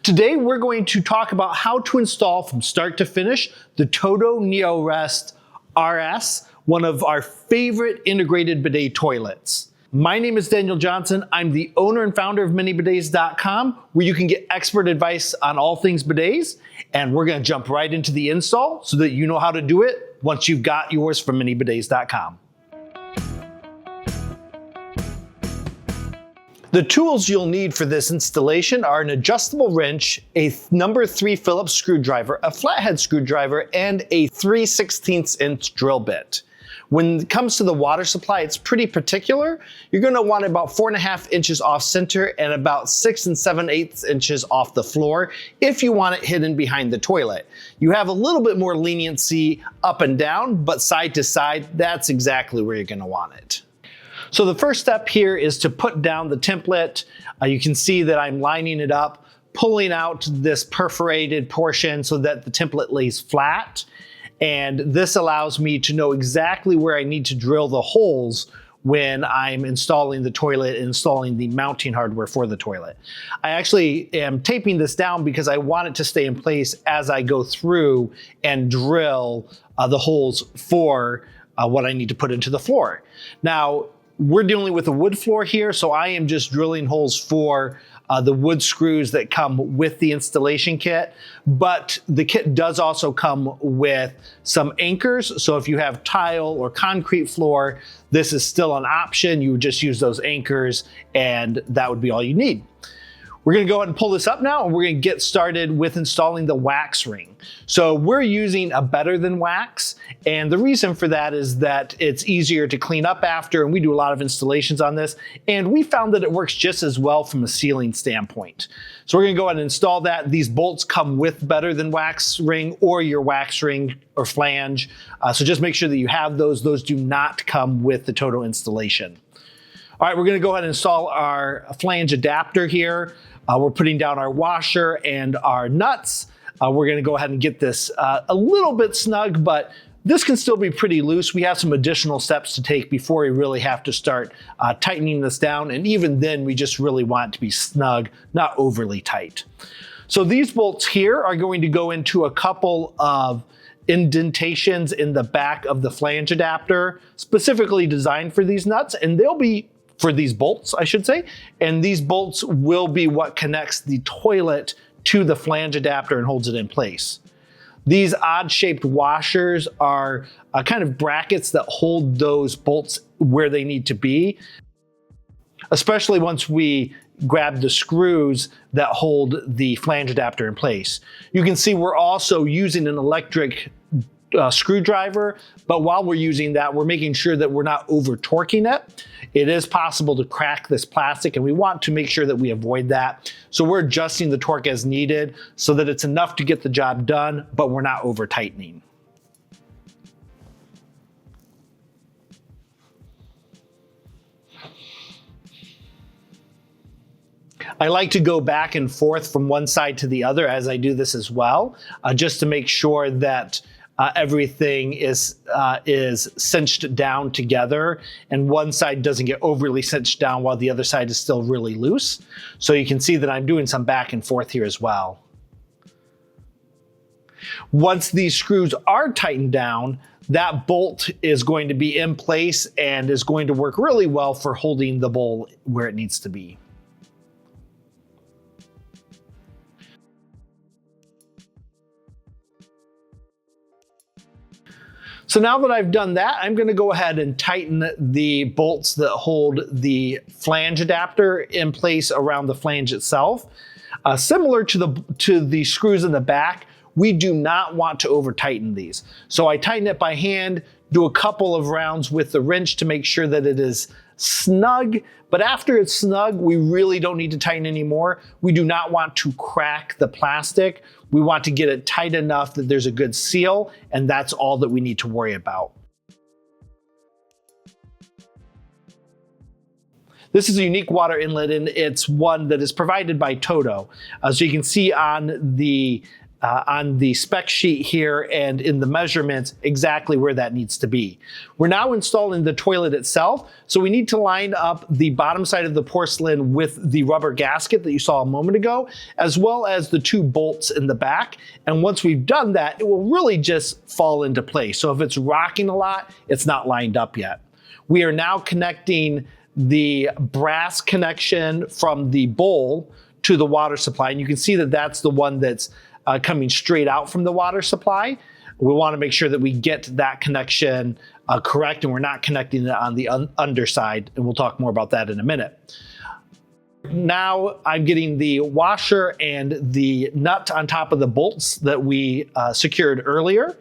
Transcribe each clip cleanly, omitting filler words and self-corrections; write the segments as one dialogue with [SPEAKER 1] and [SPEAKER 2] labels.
[SPEAKER 1] Today we're going to talk about how to install from start to finish the TOTO Neorest RS, one of our favorite integrated bidet toilets. My name is Daniel Johnson. I'm the owner and founder of minibidets.com, where you can get expert advice on all things bidets. And we're going to jump right into the install so that you know how to do it once you've got yours from minibidets.com. The tools you'll need for this installation are an adjustable wrench, a number 3 Phillips screwdriver, a flathead screwdriver, and a 3/16 inch drill bit. When it comes to the water supply, it's pretty particular. You're going to want about 4.5 inches off center and about 6 7/8 inches off the floor if you want it hidden behind the toilet. You have a little bit more leniency up and down, but side to side, that's exactly where you're going to want it. So the first step here is to put down the template. You can see that I'm lining it up, pulling out this perforated portion so that the template lays flat. And this allows me to know exactly where I need to drill the holes when I'm installing the toilet, installing the mounting hardware for the toilet. I actually am taping this down because I want it to stay in place as I go through and drill the holes for what I need to put into the floor. Now, we're dealing with a wood floor here, so I am just drilling holes for the wood screws that come with the installation kit, but the kit does also come with some anchors. So if you have tile or concrete floor, this is still an option. You would just use those anchors and that would be all you need. We're gonna go ahead and pull this up now and we're gonna get started with installing the wax ring. So we're using a Better Than wax, and the reason for that is that it's easier to clean up after, and we do a lot of installations on this, and we found that it works just as well from a sealing standpoint. So we're gonna go ahead and install that. These bolts come with Better Than wax ring or your wax ring or flange. So just make sure that you have those. Those do not come with the TOTO installation. All right, we're gonna go ahead and install our flange adapter here. We're putting down our washer and our nuts. We're gonna go ahead and get this a little bit snug, but this can still be pretty loose. We have some additional steps to take before we really have to start tightening this down. And even then, we just really want it to be snug, not overly tight. So these bolts here are going to go into a couple of indentations in the back of the flange adapter, specifically designed for these nuts, and they'll be for these bolts, I should say, and these bolts will be what connects the toilet to the flange adapter and holds it in place. These odd-shaped washers are kind of brackets that hold those bolts where they need to be, especially once we grab the screws that hold the flange adapter in place. You can see we're also using an electric screwdriver, but while we're using that, we're making sure that we're not over torquing it. It is possible to crack this plastic, and we want to make sure that we avoid that. So we're adjusting the torque as needed so that it's enough to get the job done, but we're not over tightening. I like to go back and forth from one side to the other as I do this as well, just to make sure that everything is cinched down together and one side doesn't get overly cinched down while the other side is still really loose. So you can see that I'm doing some back and forth here as well. Once these screws are tightened down, that bolt is going to be in place and is going to work really well for holding the bowl where it needs to be. So now that I've done that, I'm gonna go ahead and tighten the bolts that hold the flange adapter in place around the flange itself. Similar to the screws in the back, we do not want to over tighten these. So I tighten it by hand, do a couple of rounds with the wrench to make sure that it is snug, but after it's snug, we really don't need to tighten anymore. We do not want to crack the plastic. We want to get it tight enough that there's a good seal, and that's all that we need to worry about. This is a unique water inlet, and it's one that is provided by TOTO. So you can see on the on the spec sheet here and in the measurements exactly where that needs to be. We're now installing the toilet itself, so we need to line up the bottom side of the porcelain with the rubber gasket that you saw a moment ago, as well as the 2 bolts in the back. And once we've done that, it will really just fall into place. So if it's rocking a lot, it's not lined up yet. We are now connecting the brass connection from the bowl to the water supply, and you can see that that's the one that's coming straight out from the water supply. We want to make sure that we get that connection correct and we're not connecting it on the underside, and we'll talk more about that in a minute. Now I'm getting the washer and the nut on top of the bolts that we secured earlier.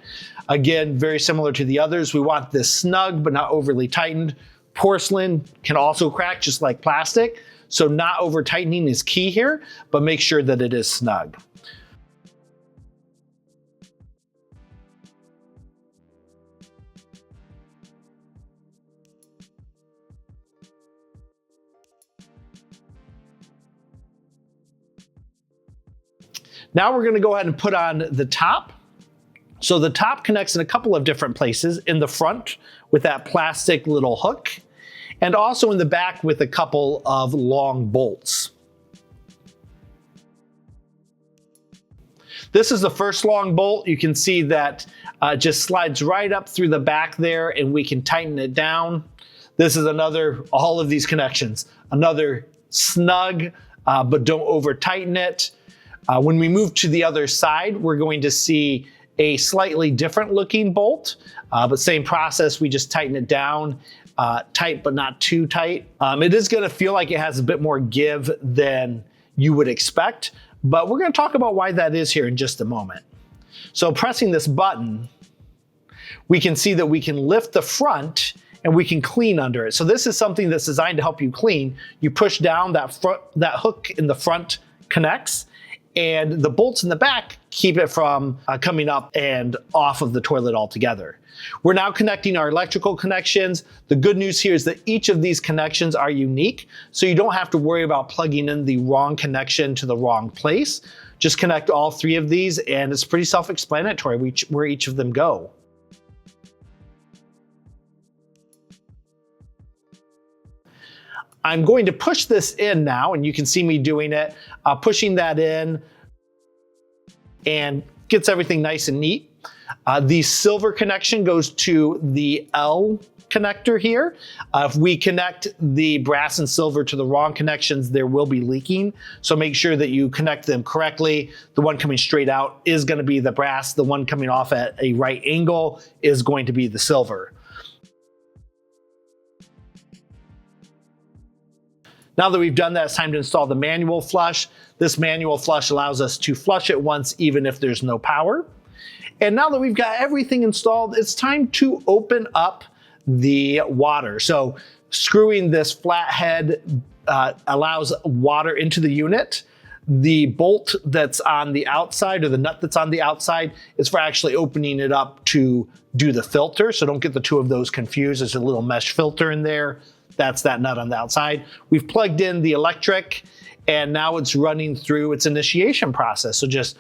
[SPEAKER 1] Again, very similar to the others, we want this snug but not overly tightened. Porcelain can also crack just like plastic, so not over tightening is key here, but make sure that it is snug. Now we're going to go ahead and put on the top. So the top connects in a couple of different places, in the front with that plastic little hook, and also in the back with a couple of long bolts. This is the first long bolt. You can see that it just slides right up through the back there, and we can tighten it down. This is another, all of these connections, another snug, but don't over tighten it. When we move to the other side, we're going to see a slightly different looking bolt, but same process, we just tighten it down, tight but not too tight. It is gonna feel like it has a bit more give than you would expect, but we're gonna talk about why that is here in just a moment. So pressing this button, we can see that we can lift the front and we can clean under it. So this is something that's designed to help you clean. You push down, that hook in the front connects, and the bolts in the back keep it from coming up and off of the toilet altogether. We're now connecting our electrical connections. The good news here is that each of these connections are unique, so you don't have to worry about plugging in the wrong connection to the wrong place. Just connect all 3 of these, and it's pretty self-explanatory where each of them go. I'm going to push this in now, and you can see me doing it, pushing that in, and gets everything nice and neat. The silver connection goes to the L connector here. If we connect the brass and silver to the wrong connections, there will be leaking. So make sure that you connect them correctly. The one coming straight out is going to be the brass. The one coming off at a right angle is going to be the silver. Now that we've done that, it's time to install the manual flush. This manual flush allows us to flush it once even if there's no power. And now that we've got everything installed, it's time to open up the water. So screwing this flathead allows water into the unit. The bolt that's on the outside, or the nut that's on the outside, is for actually opening it up to do the filter. So don't get the 2 of those confused. There's a little mesh filter in there. That's that nut on the outside. We've plugged in the electric, and now it's running through its initiation process. So just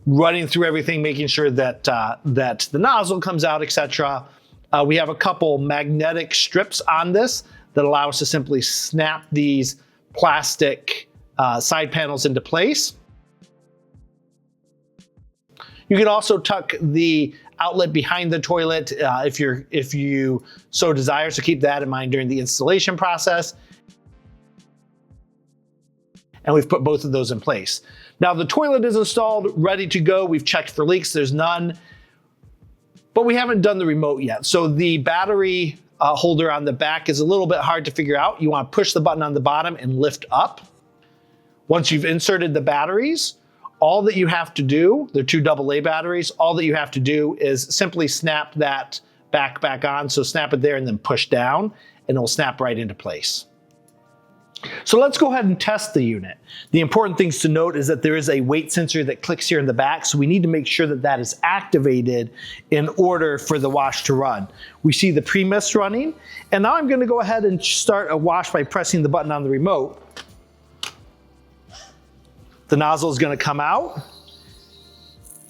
[SPEAKER 1] running through everything, making sure that that the nozzle comes out, etc. We have a couple magnetic strips on this that allow us to simply snap these plastic side panels into place. You can also tuck the outlet behind the toilet if you so desire, so keep that in mind during the installation process. And we've put both of those in place. Now the toilet is installed, ready to go. We've checked for leaks, there's none, but we haven't done the remote yet. So the battery holder on the back is a little bit hard to figure out. You want to push the button on the bottom and lift up. Once you've inserted the batteries, all that you have to do, they're 2 AA batteries, all that you have to do is simply snap that back on. So snap it there and then push down, and it'll snap right into place. So let's go ahead and test the unit. The important things to note is that there is a weight sensor that clicks here in the back, so we need to make sure that that is activated in order for the wash to run. We see the pre-mist running, and now I'm going to go ahead and start a wash by pressing the button on the remote. The nozzle is going to come out,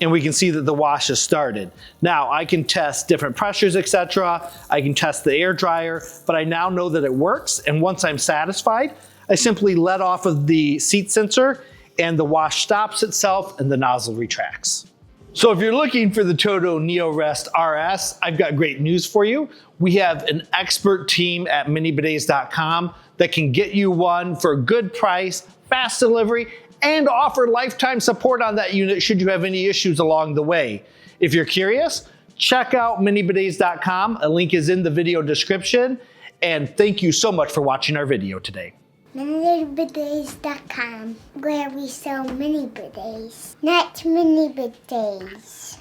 [SPEAKER 1] and we can see that the wash has started. Now I can test different pressures, etc. I can test the air dryer, but I now know that it works, and once I'm satisfied, I simply let off of the seat sensor and the wash stops itself and the nozzle retracts. So if you're looking for the TOTO Neorest RS, I've got great news for you. We have an expert team at minibidets.com that can get you one for a good price, fast delivery, and offer lifetime support on that unit should you have any issues along the way. If you're curious, check out minibidets.com. A link is in the video description. And thank you so much for watching our video today.
[SPEAKER 2] minibidets.com, where we sell mini bidets, not mini bidets.